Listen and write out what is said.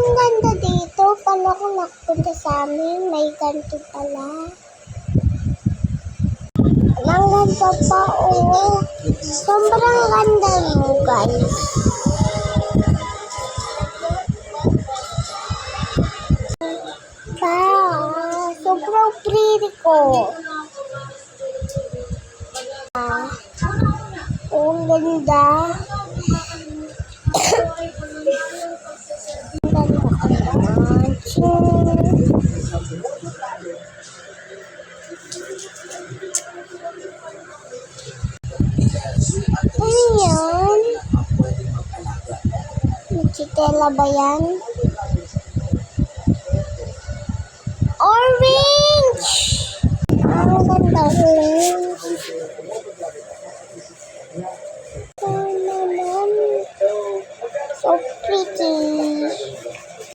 ang ganda dito. Paano ako nakapunta sa amin? May ganito pala. Ang ganda pa, oh. Sobrang ganda mo, guys. Sobrang pretty ko. Ang ganda. Ano yan? Chitela ba yan? Orange! Ang ganda, orange. Ito naman. So pretty.